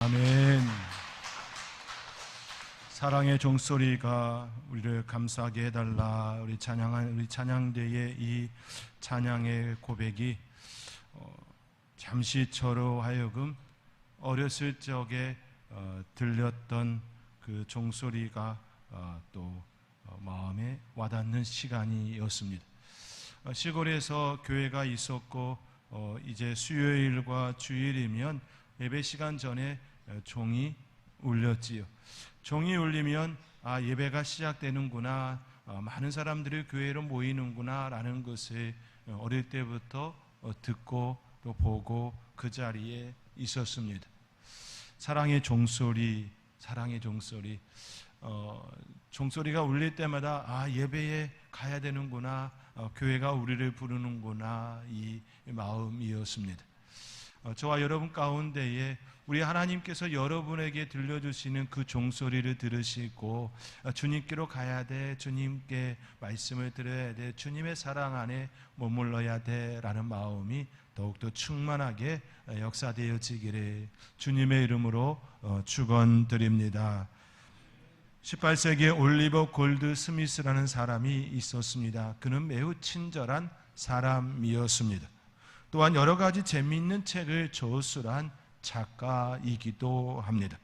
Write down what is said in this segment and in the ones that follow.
아멘. 사랑의 종소리가 우리를 감사하게 해달라. 우리 찬양대의 이 찬양의 고백이 잠시 저로 하여금 어렸을 적에 들렸던 그 종소리가 또 마음에 와닿는 시간이었습니다. 시골에서 교회가 있었고 이제 수요일과 주일이면 예배 시간 전에 종이 울렸지요. 종이 울리면 예배가 시작되는구나, 많은 사람들이 교회로 모이는구나 라는 것을 어릴 때부터 듣고 또 보고 그 자리에 있었습니다. 사랑의 종소리, 사랑의 종소리. 종소리가 울릴 때마다 예배에 가야 되는구나, 교회가 우리를 부르는구나, 이 마음이었습니다. 저와 여러분 가운데에 우리 하나님께서 여러분에게 들려주시는 그 종소리를 들으시고 주님께로 가야 돼, 주님께 말씀을 들어야 돼, 주님의 사랑 안에 머물러야 돼 라는 마음이 더욱더 충만하게 역사되어지기를 주님의 이름으로 축원드립니다. 18세기에 올리버 골드 스미스라는 사람이 있었습니다. 그는 매우 친절한 사람이었습니다. 또한 여러 가지 재미있는 책을 저술한 작가이기도 합니다.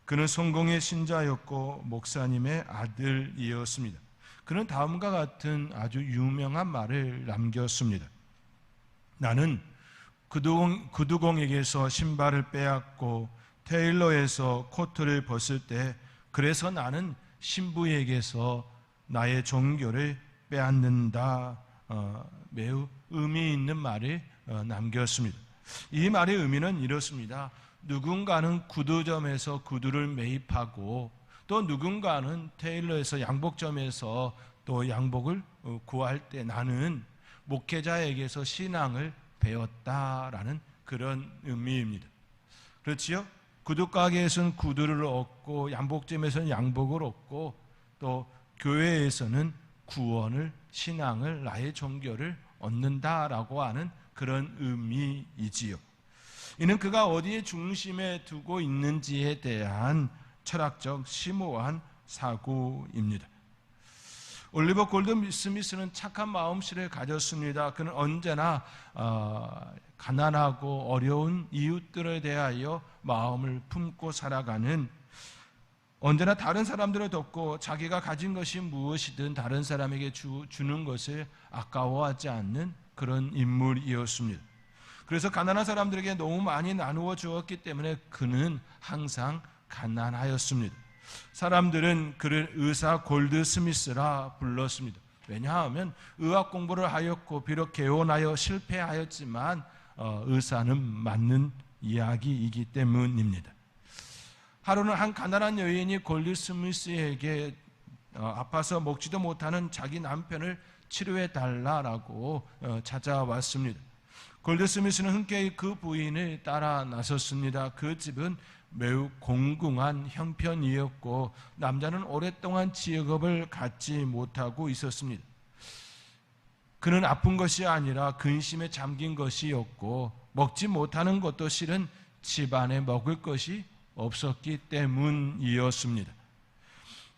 그는 성공의 신자였고 목사님의 아들이었습니다. 그는 다음과 같은 아주 유명한 말을 남겼습니다. 나는 구두공에게서 신발을 빼앗고 테일러에서 코트를 벗을 때 그래서 나는 신부에게서 나의 종교를 빼앗는다. 매우 의미 있는 말을 남겼습니다. 이 말의 의미는 이렇습니다. 누군가는 구두점에서 구두를 매입하고 또 누군가는 테일러에서 양복점에서 또 양복을 구할 때 나는 목회자에게서 신앙을 배웠다라는 그런 의미입니다. 그렇지요? 구두가게에서는 구두를 얻고 양복점에서는 양복을 얻고 또 교회에서는 구원을, 신앙을, 나의 종교를 얻는다라고 하는 그런 의미이지요. 이는 그가 어디에 중심에 두고 있는지에 대한 철학적 심오한 사고입니다. 올리버 골드 스미스는 착한 마음씨를 가졌습니다. 그는 언제나 가난하고 어려운 이웃들에 대하여 마음을 품고 살아가는, 언제나 다른 사람들을 돕고 자기가 가진 것이 무엇이든 다른 사람에게 주는 것을 아까워하지 않는 그런 인물이었습니다. 그래서 가난한 사람들에게 너무 많이 나누어 주었기 때문에 그는 항상 가난하였습니다. 사람들은 그를 의사 골드 스미스라 불렀습니다. 왜냐하면 의학 공부를 하였고 비록 개원하여 실패하였지만 의사는 맞는 이야기이기 때문입니다. 하루는 한 가난한 여인이 골드 스미스에게 아파서 먹지도 못하는 자기 남편을 치료해 달라고 찾아왔습니다. 골드 스미스는 흔쾌히 그 부인을 따라 나섰습니다. 그 집은 매우 공공한 형편이었고 남자는 오랫동안 직업을 갖지 못하고 있었습니다. 그는 아픈 것이 아니라 근심에 잠긴 것이었고 먹지 못하는 것도 실은 집안에 먹을 것이 없었기 때문이었습니다.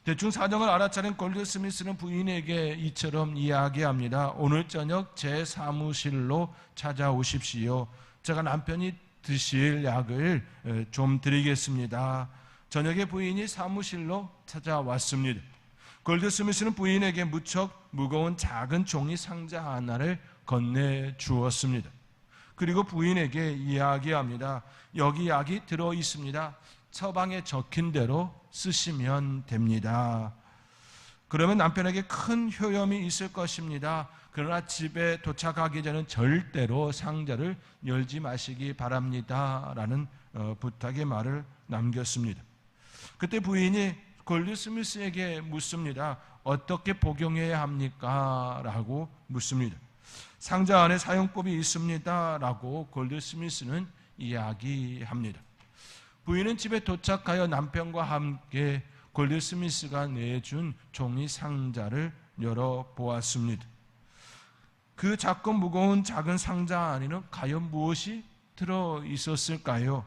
대충 사정을 알아차린 골드 스미스는 부인에게 이처럼 이야기합니다. 오늘 저녁 제 사무실로 찾아오십시오. 제가 남편이 드실 약을 좀 드리겠습니다. 저녁에 부인이 사무실로 찾아왔습니다. 골드 스미스는 부인에게 무척 무거운 작은 종이 상자 하나를 건네주었습니다. 그리고 부인에게 이야기합니다. 여기 약이 들어있습니다. 처방에 적힌 대로 쓰시면 됩니다. 그러면 남편에게 큰 효험이 있을 것입니다. 그러나 집에 도착하기 전에 절대로 상자를 열지 마시기 바랍니다. 라는 부탁의 말을 남겼습니다. 그때 부인이 골드 스미스에게 묻습니다. 어떻게 복용해야 합니까? 라고 묻습니다. 상자 안에 사용법이 있습니다. 라고 골드 스미스는 이야기합니다. 부인은 집에 도착하여 남편과 함께 골드 스미스가 내준 종이 상자를 열어보았습니다. 그 작고 무거운 작은 상자 안에는 과연 무엇이 들어있었을까요?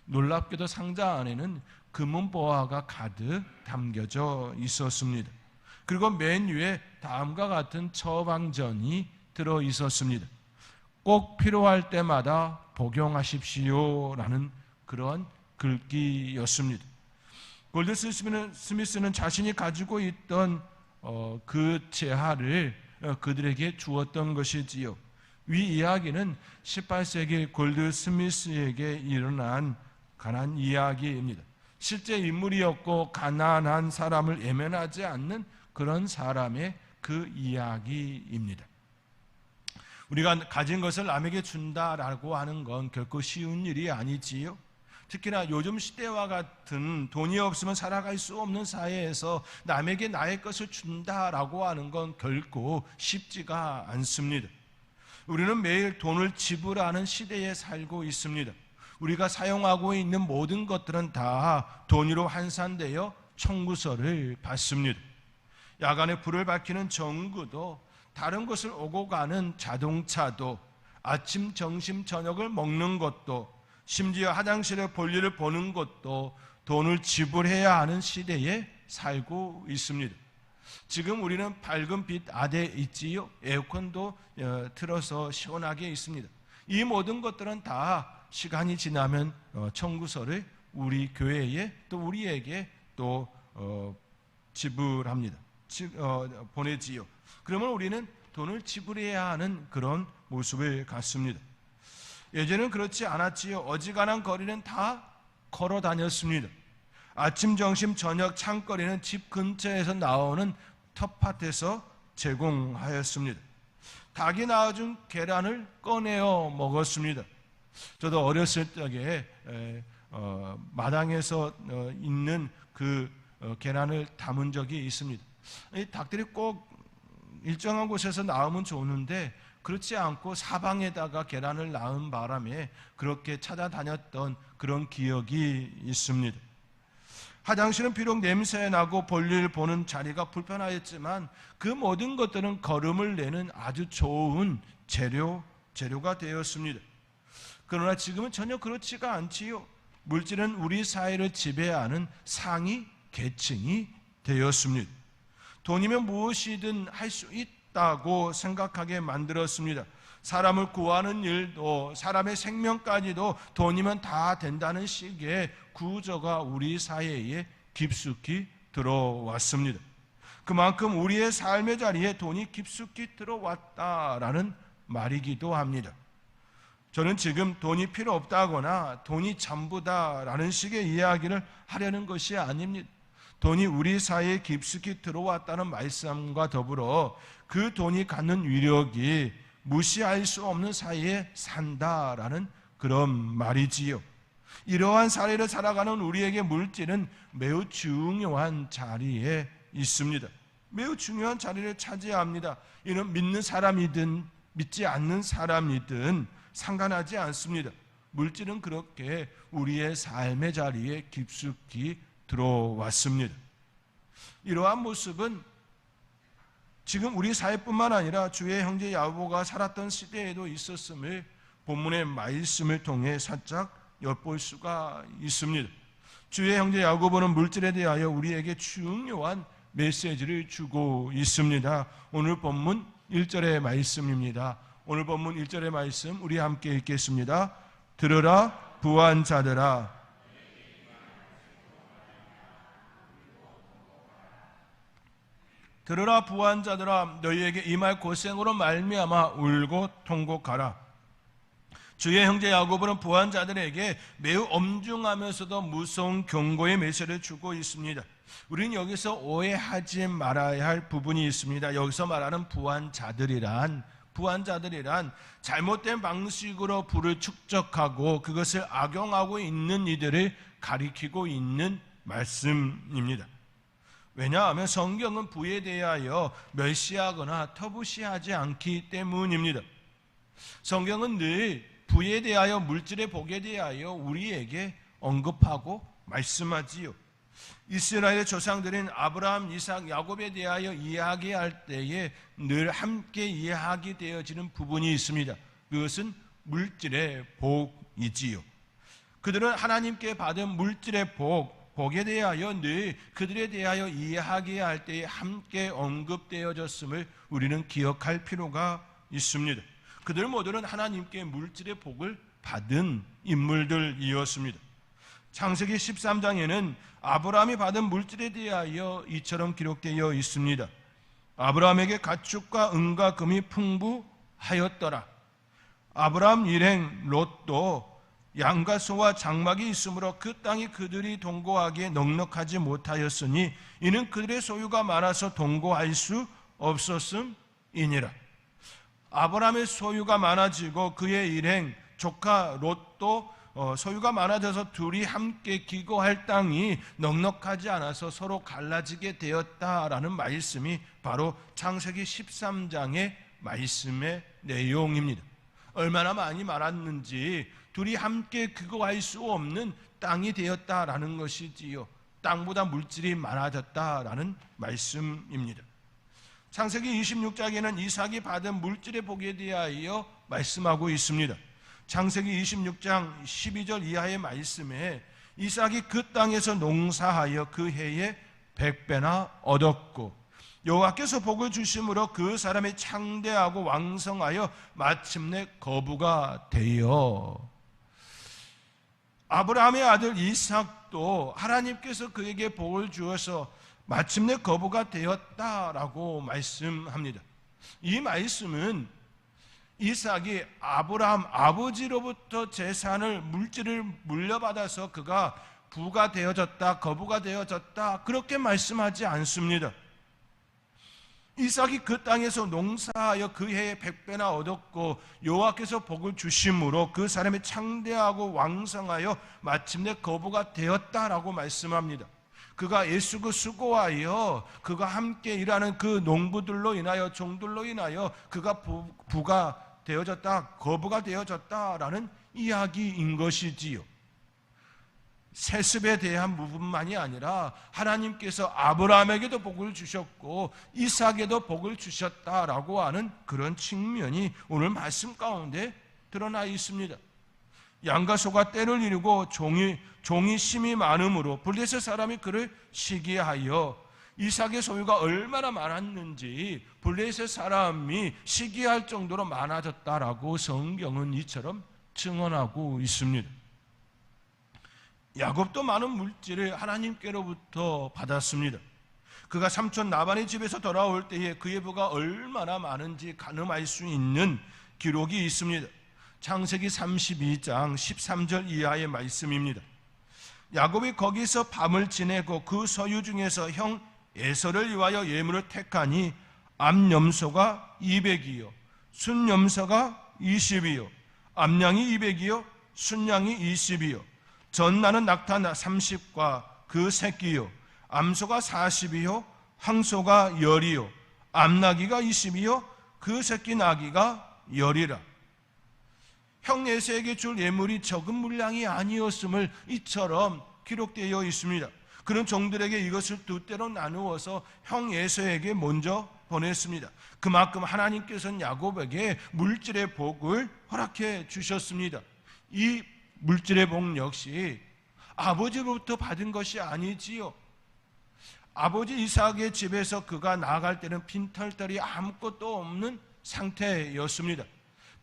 놀랍게도 상자 안에는 금은보화가 가득 담겨져 있었습니다. 그리고 맨 위에 다음과 같은 처방전이 들어 있었습니다. 꼭 필요할 때마다 복용하십시오라는 그런 글귀였습니다. 골드 스미스는 자신이 가지고 있던 그 재화를 그들에게 주었던 것이지요. 위 이야기는 18세기 골드 스미스에게 일어난 가난 이야기입니다. 실제 인물이었고 가난한 사람을 외면하지 않는 그런 사람의 그 이야기입니다. 우리가 가진 것을 남에게 준다라고 하는 건 결코 쉬운 일이 아니지요. 특히나 요즘 시대와 같은 돈이 없으면 살아갈 수 없는 사회에서 남에게 나의 것을 준다라고 하는 건 결코 쉽지가 않습니다. 우리는 매일 돈을 지불하는 시대에 살고 있습니다. 우리가 사용하고 있는 모든 것들은 다 돈으로 환산되어 청구서를 받습니다. 야간에 불을 밝히는 전구도, 다른 곳을 오고 가는 자동차도, 아침, 점심, 저녁을 먹는 것도, 심지어 화장실에 볼일을 보는 것도 돈을 지불해야 하는 시대에 살고 있습니다. 지금 우리는 밝은 빛 아래 있지요. 에어컨도 틀어서 시원하게 있습니다. 이 모든 것들은 다 시간이 지나면 청구서를 우리 교회에 또 우리에게 또 지불합니다. 보내지요. 그러면 우리는 돈을 지불해야 하는 그런 모습을 갖습니다. 예전에는 그렇지 않았지요. 어지간한 거리는 다 걸어 다녔습니다. 아침, 점심, 저녁 창거리는 집 근처에서 나오는 텃밭에서 제공하였습니다. 닭이 낳아준 계란을 꺼내어 먹었습니다. 저도 어렸을 적에 마당에서 있는 그 계란을 담은 적이 있습니다. 이 닭들이 꼭 일정한 곳에서 낳으면 좋은데 그렇지 않고 사방에다가 계란을 낳은 바람에 그렇게 찾아다녔던 그런 기억이 있습니다. 화장실은 비록 냄새나고 볼일 보는 자리가 불편하였지만 그 모든 것들은 걸음을 내는 아주 좋은 재료가 되었습니다. 그러나 지금은 전혀 그렇지가 않지요. 물질은 우리 사회를 지배하는 상위 계층이 되었습니다. 돈이면 무엇이든 할 수 있다고 생각하게 만들었습니다. 사람을 구하는 일도, 사람의 생명까지도 돈이면 다 된다는 식의 구조가 우리 사회에 깊숙이 들어왔습니다. 그만큼 우리의 삶의 자리에 돈이 깊숙이 들어왔다라는 말이기도 합니다. 저는 지금 돈이 필요 없다거나 돈이 전부다라는 식의 이야기를 하려는 것이 아닙니다. 돈이 우리 사회에 깊숙이 들어왔다는 말씀과 더불어 그 돈이 갖는 위력이 무시할 수 없는 사회에 산다라는 그런 말이지요. 이러한 사회를 살아가는 우리에게 물질은 매우 중요한 자리에 있습니다. 매우 중요한 자리를 차지합니다. 이는 믿는 사람이든 믿지 않는 사람이든 상관하지 않습니다. 물질은 그렇게 우리의 삶의 자리에 깊숙이 들어왔습니다. 이러한 모습은 지금 우리 사회뿐만 아니라 주의 형제 야고보가 살았던 시대에도 있었음을 본문의 말씀을 통해 살짝 엿볼 수가 있습니다. 주의 형제 야고보는 물질에 대하여 우리에게 중요한 메시지를 주고 있습니다. 오늘 본문 1절의 말씀입니다. 오늘 본문 1절의 말씀 우리 함께 읽겠습니다. 들으라 부한 자들아, 들으라 부한 자들아, 너희에게 임할 고생으로 말미암아 울고 통곡하라. 주의 형제 야고보는 부한 자들에게 매우 엄중하면서도 무서운 경고의 메시지를 주고 있습니다. 우리는 여기서 오해하지 말아야 할 부분이 있습니다. 여기서 말하는 부한 자들이란 잘못된 방식으로 부를 축적하고 그것을 악용하고 있는 이들을 가리키고 있는 말씀입니다. 왜냐하면 성경은 부에 대하여 멸시하거나 터부시하지 않기 때문입니다. 성경은 늘 부에 대하여, 물질의 복에 대하여 우리에게 언급하고 말씀하지요. 이스라엘의 조상들인 아브라함, 이삭, 야곱에 대하여 이야기할 때에 늘 함께 이야기 되어지는 부분이 있습니다. 그것은 물질의 복이지요. 그들은 하나님께 받은 물질의 복에 대하여 늘 그들에 대하여 이야기해야 할 때에 함께 언급되어졌음을 우리는 기억할 필요가 있습니다. 그들 모두는 하나님께 물질의 복을 받은 인물들이었습니다. 창세기 13장에는 아브라함이 받은 물질에 대하여 이처럼 기록되어 있습니다. 아브라함에게 가축과 은과 금이 풍부하였더라. 아브라함 일행 롯도 양과 소와 장막이 있으므로 그 땅이 그들이 동거하기에 넉넉하지 못하였으니 이는 그들의 소유가 많아서 동거할 수 없었음이니라. 아브라함의 소유가 많아지고 그의 일행 조카 롯도 소유가 많아져서 둘이 함께 기거할 땅이 넉넉하지 않아서 서로 갈라지게 되었다라는 말씀이 바로 창세기 13장의 말씀의 내용입니다. 얼마나 많이 많았는지 둘이 함께 기거할 수 없는 땅이 되었다라는 것이지요. 땅보다 물질이 많아졌다라는 말씀입니다. 창세기 26장에는 이삭이 받은 물질의 복에 대하여 말씀하고 있습니다. 창세기 26장 12절 이하의 말씀에 이삭이 그 땅에서 농사하여 그 해에 100배나 얻었고 여호와께서 복을 주심으로 그 사람이 창대하고 왕성하여 마침내 거부가 되어. 아브라함의 아들 이삭도 하나님께서 그에게 복을 주어서 마침내 거부가 되었다라고 말씀합니다. 이 말씀은 이삭이 아브라함 아버지로부터 재산을 물질을 물려받아서 그가 부가 되어졌다, 거부가 되어졌다 그렇게 말씀하지 않습니다. 이삭이 그 땅에서 농사하여 그 해에 100배나 얻었고 여호와께서 복을 주심으로 그 사람이 창대하고 왕성하여 마침내 거부가 되었다라고 말씀합니다. 그가 애쓰고 수고하여 그가 함께 일하는 그 농부들로 인하여 종들로 인하여 그가 부가 되어졌다, 거부가 되어졌다라는 이야기인 것이지요. 세습에 대한 부분만이 아니라 하나님께서 아브라함에게도 복을 주셨고 이삭에도 복을 주셨다라고 하는 그런 측면이 오늘 말씀 가운데 드러나 있습니다. 양과 소가 때를 이루고 종이 심이 많음으로 블레셋 사람이 그를 시기하여 이삭의 소유가 얼마나 많았는지 블레셋 사람이 시기할 정도로 많아졌다라고 성경은 이처럼 증언하고 있습니다. 야곱도 많은 물질을 하나님께로부터 받았습니다. 그가 삼촌 라반의 집에서 돌아올 때에 그의 부가 얼마나 많은지 가늠할 수 있는 기록이 있습니다. 창세기 32장 13절 이하의 말씀입니다. 야곱이 거기서 밤을 지내고 그 소유 중에서 형 에서를 위하여 예물을 택하니 암염소가 200이요 순염소가 20이요 암양이 200이요 순양이 20이요 전나는 낙타 30과 그 새끼요 암소가 40이요 황소가 10이요 암나귀가 20이요 그 새끼 나귀가 10이라. 형 에서에게 줄 예물이 적은 물량이 아니었음을 이처럼 기록되어 있습니다. 그런 종들에게 이것을 두 때로 나누어서 형 에서에게 먼저 보냈습니다. 그만큼 하나님께서는 야곱에게 물질의 복을 허락해 주셨습니다. 이 물질의 복 역시 아버지로부터 받은 것이 아니지요. 아버지 이삭의 집에서 그가 나아갈 때는 빈털털이 아무것도 없는 상태였습니다.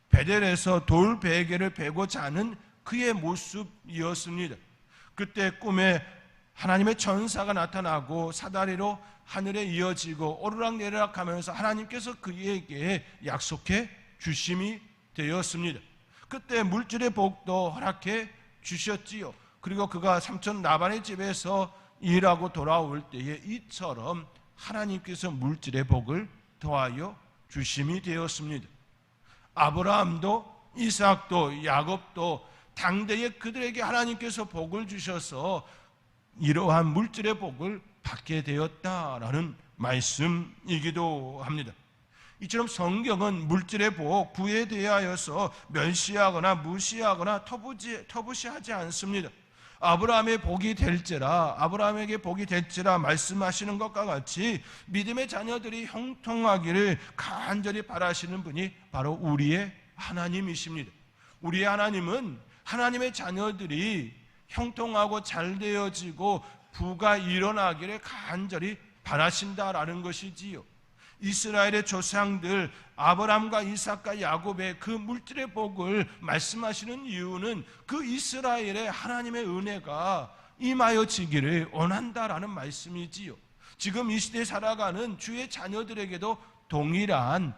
베델에서 돌 베개를 베고 자는 그의 모습이었습니다. 그때 꿈에 하나님의 전사가 나타나고 사다리로 하늘에 이어지고 오르락내리락 하면서 하나님께서 그에게 약속해 주심이 되었습니다. 그때 물질의 복도 허락해 주셨지요. 그리고 그가 삼촌 라반의 집에서 일하고 돌아올 때에 이처럼 하나님께서 물질의 복을 더하여 주심이 되었습니다. 아브라함도 이삭도 야곱도 당대에 그들에게 하나님께서 복을 주셔서 이러한 물질의 복을 받게 되었다라는 말씀이기도 합니다. 이처럼 성경은 물질의 복, 부에 대하여서 멸시하거나 무시하거나 터부시하지 않습니다. 아브라함의 복이 될지라, 아브라함에게 복이 될지라 말씀하시는 것과 같이 믿음의 자녀들이 형통하기를 간절히 바라시는 분이 바로 우리의 하나님이십니다. 우리의 하나님은 하나님의 자녀들이 형통하고 잘 되어지고 부가 일어나기를 간절히 바라신다라는 것이지요. 이스라엘의 조상들 아브라함과 이삭과 야곱의 그 물질의 복을 말씀하시는 이유는 그 이스라엘의 하나님의 은혜가 임하여지기를 원한다라는 말씀이지요. 지금 이 시대에 살아가는 주의 자녀들에게도 동일한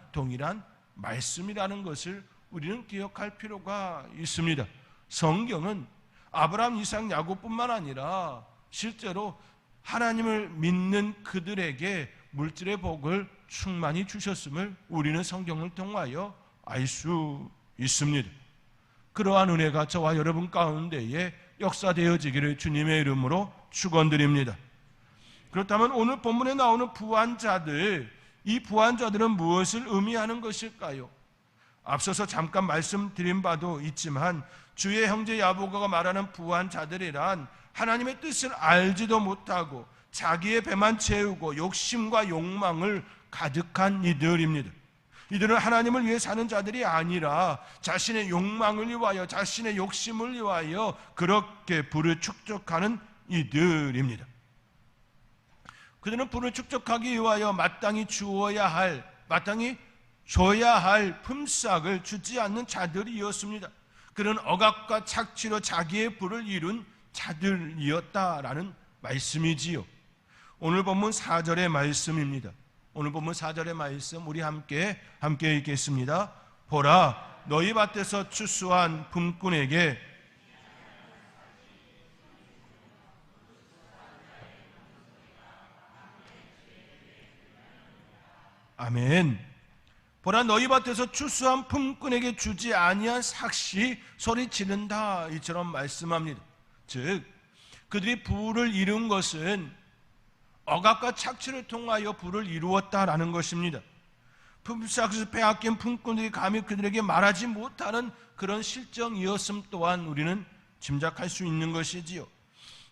말씀이라는 것을 우리는 기억할 필요가 있습니다. 성경은 아브라함, 이삭, 야곱뿐만 아니라 실제로 하나님을 믿는 그들에게 물질의 복을 충만히 주셨음을 우리는 성경을 통하여 알 수 있습니다. 그러한 은혜가 저와 여러분 가운데에 역사되어지기를 주님의 이름으로 축원드립니다. 그렇다면 오늘 본문에 나오는 부한자들, 이 부한자들은 무엇을 의미하는 것일까요? 앞서서 잠깐 말씀드린 바도 있지만 주의 형제 야고보가 말하는 부한자들이란 하나님의 뜻을 알지도 못하고 자기의 배만 채우고 욕심과 욕망을 가득한 이들입니다. 이들은 하나님을 위해 사는 자들이 아니라 자신의 욕망을 위하여, 자신의 욕심을 위하여 그렇게 부를 축적하는 이들입니다. 그들은 부를 축적하기 위하여 마땅히 줘야 할 품삯을 주지 않는 자들이었습니다. 그런 억압과 착취로 자기의 부를 이룬 자들이었다라는 말씀이지요. 오늘 본문 4절의 말씀입니다. 오늘 본문 4절의 말씀 우리 함께 읽겠습니다. 보라, 너희 밭에서 추수한 품꾼에게 아멘. 보라, 너희 밭에서 추수한 품꾼에게 주지 아니한 삭시 소리 지른다, 이처럼 말씀합니다. 즉 그들이 부를 이룬 것은 억압과 착취를 통하여 부를 이루었다라는 것입니다. 품삯을 빼앗긴 품꾼들이 감히 그들에게 말하지 못하는 그런 실정이었음 또한 우리는 짐작할 수 있는 것이지요.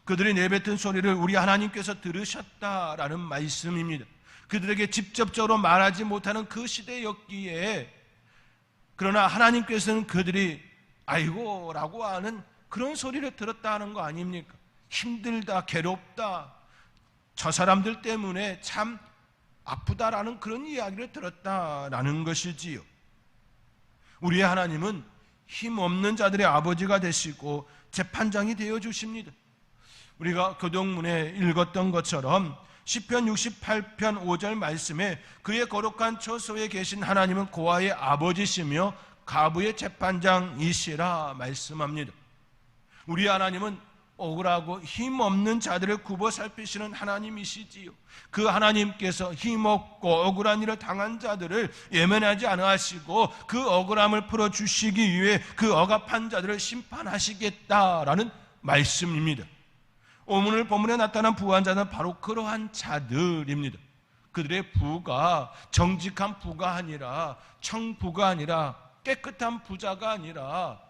그들이 내뱉은 소리를 우리 하나님께서 들으셨다라는 말씀입니다. 그들에게 직접적으로 말하지 못하는 그 시대였기에, 그러나 하나님께서는 그들이 아이고 라고 하는 그런 소리를 들었다는 거 아닙니까? 힘들다, 괴롭다, 저 사람들 때문에 참 아프다라는 그런 이야기를 들었다라는 것이지요. 우리의 하나님은 힘없는 자들의 아버지가 되시고 재판장이 되어 주십니다. 우리가 교동문에 읽었던 것처럼 시편 68편 5절 말씀에 그의 거룩한 처소에 계신 하나님은 고아의 아버지시며 가부의 재판장이시라 말씀합니다. 우리 하나님은 억울하고 힘없는 자들을 굽어 살피시는 하나님이시지요. 그 하나님께서 힘없고 억울한 일을 당한 자들을 예면하지 않으시고 그 억울함을 풀어주시기 위해 그 억압한 자들을 심판하시겠다라는 말씀입니다. 오늘 본문에 나타난 부한 자는 바로 그러한 자들입니다. 그들의 부가 정직한 부가 아니라, 청부가 아니라, 깨끗한 부자가 아니라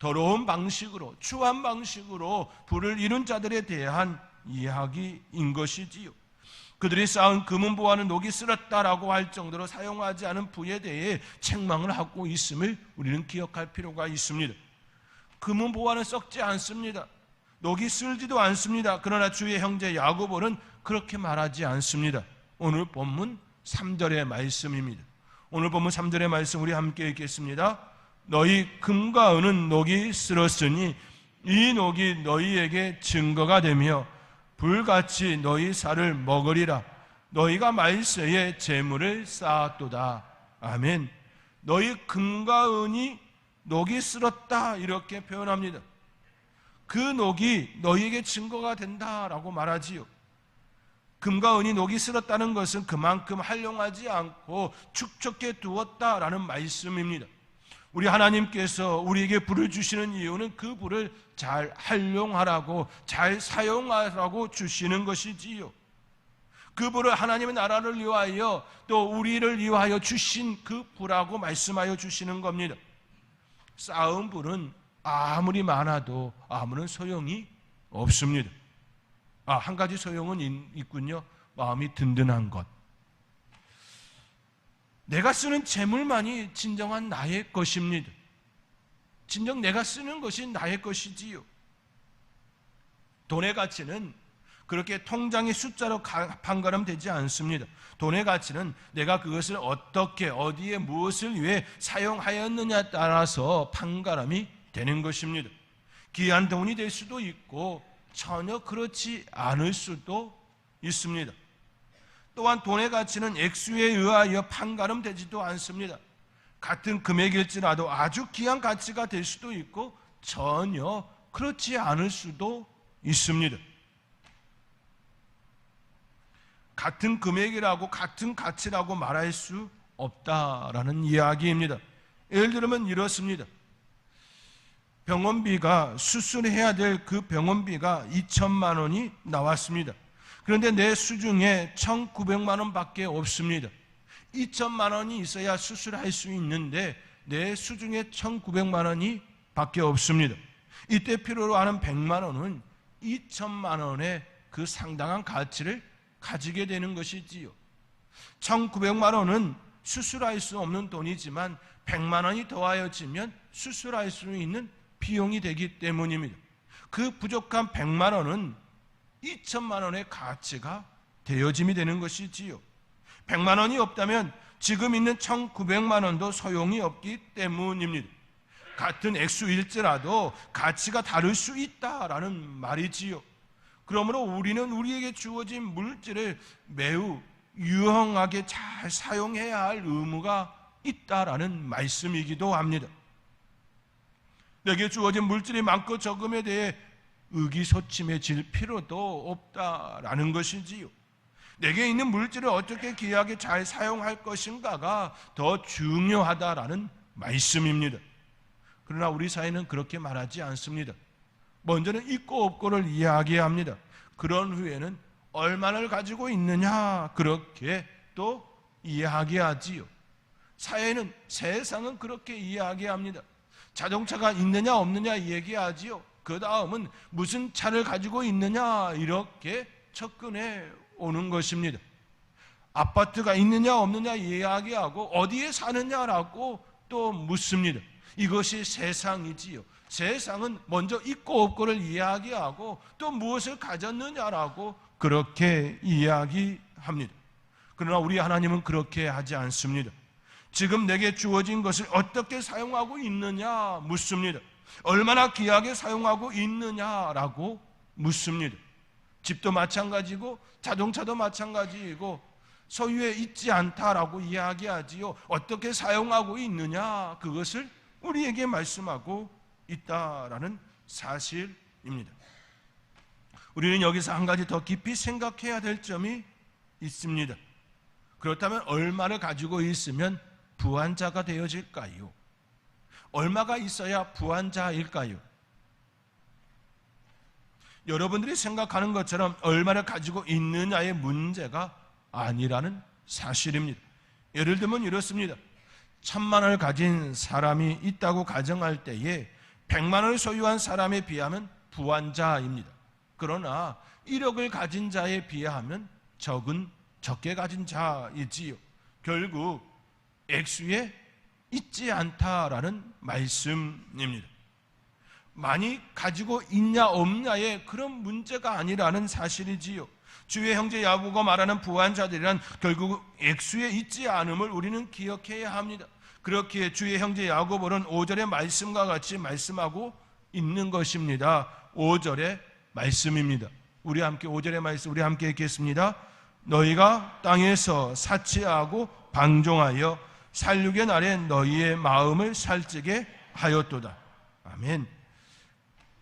더러운 방식으로, 추한 방식으로 부를 이룬 자들에 대한 이야기인 것이지요. 그들이 쌓은 금은보화는 녹이 쓸었다라고 할 정도로 사용하지 않은 부에 대해 책망을 하고 있음을 우리는 기억할 필요가 있습니다. 금은보화는 썩지 않습니다. 녹이 쓸지도 않습니다. 그러나 주의 형제 야고보는 그렇게 말하지 않습니다. 오늘 본문 3절의 말씀입니다. 오늘 본문 3절의 말씀 우리 함께 읽겠습니다. 너희 금과 은은 녹이 쓸었으니 이 녹이 너희에게 증거가 되며 불같이 너희 살을 먹으리라. 너희가 말세에 재물을 쌓았도다. 아멘. 너희 금과 은이 녹이 쓸었다, 이렇게 표현합니다. 그 녹이 너희에게 증거가 된다라고 말하지요. 금과 은이 녹이 쓸었다는 것은 그만큼 활용하지 않고 축적해 두었다라는 말씀입니다. 우리 하나님께서 우리에게 불을 주시는 이유는 그 불을 잘 활용하라고, 잘 사용하라고 주시는 것이지요. 그 불을 하나님의 나라를 위하여 또 우리를 위하여 주신 그 불하고 말씀하여 주시는 겁니다. 쌓은 불은 아무리 많아도 아무런 소용이 없습니다. 한 가지 소용은 있군요. 마음이 든든한 것. 내가 쓰는 재물만이 진정한 나의 것입니다. 진정 내가 쓰는 것이 나의 것이지요. 돈의 가치는 그렇게 통장의 숫자로 판가름되지 않습니다. 돈의 가치는 내가 그것을 어떻게, 어디에, 무엇을 위해 사용하였느냐에 따라서 판가름이 되는 것입니다. 귀한 돈이 될 수도 있고 전혀 그렇지 않을 수도 있습니다. 또한 돈의 가치는 액수에 의하여 판가름되지도 않습니다. 같은 금액일지라도 아주 귀한 가치가 될 수도 있고 전혀 그렇지 않을 수도 있습니다. 같은 금액이라고 같은 가치라고 말할 수 없다라는 이야기입니다. 예를 들면 이렇습니다. 병원비가, 수술해야 될 그 병원비가 2천만 원이 나왔습니다. 그런데 내 수중에 1,900만 원밖에 없습니다. 2천만 원이 있어야 수술할 수 있는데 내 수중에 1,900만 원이 밖에 없습니다. 이때 필요로 하는 100만 원은 2천만 원의 그 상당한 가치를 가지게 되는 것이지요. 1,900만 원은 수술할 수 없는 돈이지만 100만 원이 더하여지면 수술할 수 있는 비용이 되기 때문입니다. 그 부족한 100만 원은 2천만 원의 가치가 되어짐이 되는 것이지요. 100만 원이 없다면 지금 있는 1,900만 원도 소용이 없기 때문입니다. 같은 액수일지라도 가치가 다를 수 있다라는 말이지요. 그러므로 우리는 우리에게 주어진 물질을 매우 유용하게 잘 사용해야 할 의무가 있다라는 말씀이기도 합니다. 내게 주어진 물질이 많고 적음에 대해 의기소침해질 필요도 없다라는 것이지요. 내게 있는 물질을 어떻게 귀하게 잘 사용할 것인가가 더 중요하다라는 말씀입니다. 그러나 우리 사회는 그렇게 말하지 않습니다. 먼저는 있고 없고를 이야기합니다. 그런 후에는 얼마를 가지고 있느냐 그렇게 또 이야기하지요. 사회는, 세상은 그렇게 이야기합니다. 자동차가 있느냐 없느냐 얘기하지요. 그 다음은 무슨 차를 가지고 있느냐 이렇게 접근해 오는 것입니다. 아파트가 있느냐 없느냐 이야기하고 어디에 사느냐라고 또 묻습니다. 이것이 세상이지요. 세상은 먼저 있고 없고를 이야기하고 또 무엇을 가졌느냐라고 그렇게 이야기합니다. 그러나 우리 하나님은 그렇게 하지 않습니다. 지금 내게 주어진 것을 어떻게 사용하고 있느냐 묻습니다. 얼마나 귀하게 사용하고 있느냐라고 묻습니다. 집도 마찬가지고 자동차도 마찬가지이고 소유에 있지 않다라고 이야기하지요. 어떻게 사용하고 있느냐 그것을 우리에게 말씀하고 있다라는 사실입니다. 우리는 여기서 한 가지 더 깊이 생각해야 될 점이 있습니다. 그렇다면 얼마를 가지고 있으면 부한자가 되어질까요? 얼마가 있어야 부한자일까요? 여러분들이 생각하는 것처럼 얼마를 가지고 있느냐의 문제가 아니라는 사실입니다. 예를 들면 이렇습니다. 1,000만 원을 가진 사람이 있다고 가정할 때에 100만 원을 소유한 사람에 비하면 부한자입니다. 그러나 1억을 가진 자에 비하면 적게 가진 자이지요. 결국 액수에 있지 않다라는 말씀입니다. 많이 가지고 있냐 없냐의 그런 문제가 아니라는 사실이지요. 주의 형제 야고보가 말하는 부한자들이란 결국 액수에 있지 않음을 우리는 기억해야 합니다. 그렇기에 주의 형제 야고보는 5절의 말씀과 같이 말씀하고 있는 것입니다. 5절의 말씀입니다. 우리 함께 5절의 말씀 우리 함께 읽겠습니다. 너희가 땅에서 사치하고 방종하여 살육의 날에 너희의 마음을 살찌게 하였도다. 아멘.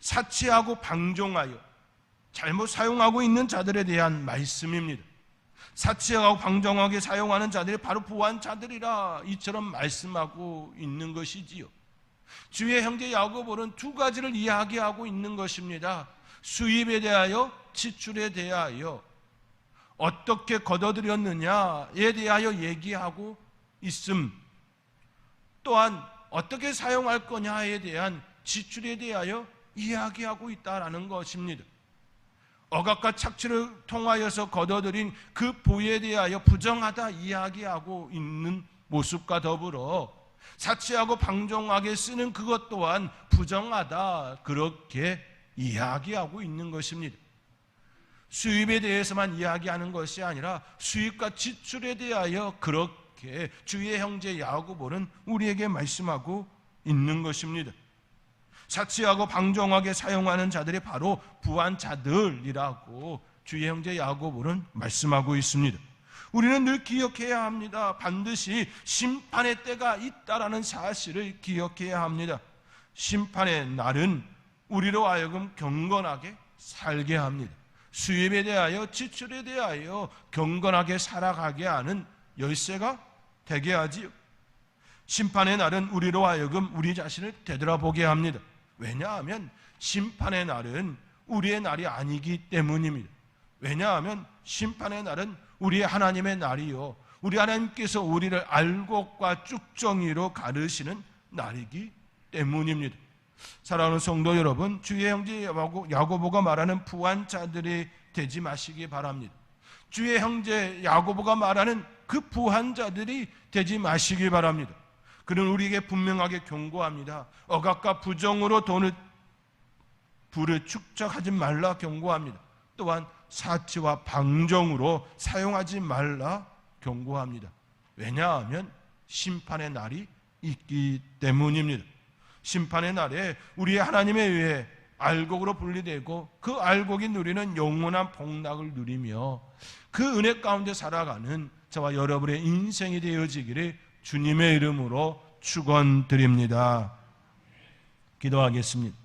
사치하고 방종하여 잘못 사용하고 있는 자들에 대한 말씀입니다. 사치하고 방종하게 사용하는 자들이 바로 부한자들이라 이처럼 말씀하고 있는 것이지요. 주의 형제 야고보는 두 가지를 이야기하고 있는 것입니다. 수입에 대하여 지출에 대하여 어떻게 거둬들였느냐에 대하여 얘기하고 있음, 또한 어떻게 사용할 거냐에 대한 지출에 대하여 이야기하고 있다라는 것입니다. 억압과 착취를 통하여서 거둬들인 그 부에 대하여 부정하다 이야기하고 있는 모습과 더불어 사치하고 방종하게 쓰는 그것 또한 부정하다, 그렇게 이야기하고 있는 것입니다. 수입에 대해서만 이야기하는 것이 아니라 수입과 지출에 대하여 그렇게 주의 형제 야고보는 우리에게 말씀하고 있는 것입니다. 사치하고 방종하게 사용하는 자들이 바로 부한 자들이라고 주의 형제 야고보는 말씀하고 있습니다. 우리는 늘 기억해야 합니다. 반드시 심판의 때가 있다라는 사실을 기억해야 합니다. 심판의 날은 우리로 하여금 경건하게 살게 합니다. 수입에 대하여 지출에 대하여 경건하게 살아가게 하는 열쇠가 되게 하지요. 심판의 날은 우리로 하여금 우리 자신을 되돌아보게 합니다. 왜냐하면 심판의 날은 우리의 날이 아니기 때문입니다. 왜냐하면 심판의 날은 우리의 하나님의 날이요, 우리 하나님께서 우리를 알곡과 쭉정이로 가르시는 날이기 때문입니다. 사랑하는 성도 여러분, 주의 형제 야고보가 말하는 부한 자들이 되지 마시기 바랍니다. 주의 형제 야고보가 말하는 그 부한 자들이 되지 마시기 바랍니다. 그는 우리에게 분명하게 경고합니다. 억압과 부정으로 부를 축적하지 말라 경고합니다. 또한 사치와 방정으로 사용하지 말라 경고합니다. 왜냐하면 심판의 날이 있기 때문입니다. 심판의 날에 우리 하나님에 의해 알곡으로 분리되고 그 알곡이 누리는 영원한 복락을 누리며 그 은혜 가운데 살아가는 저와 여러분의 인생이 되어지기를 주님의 이름으로 축원드립니다. 기도하겠습니다.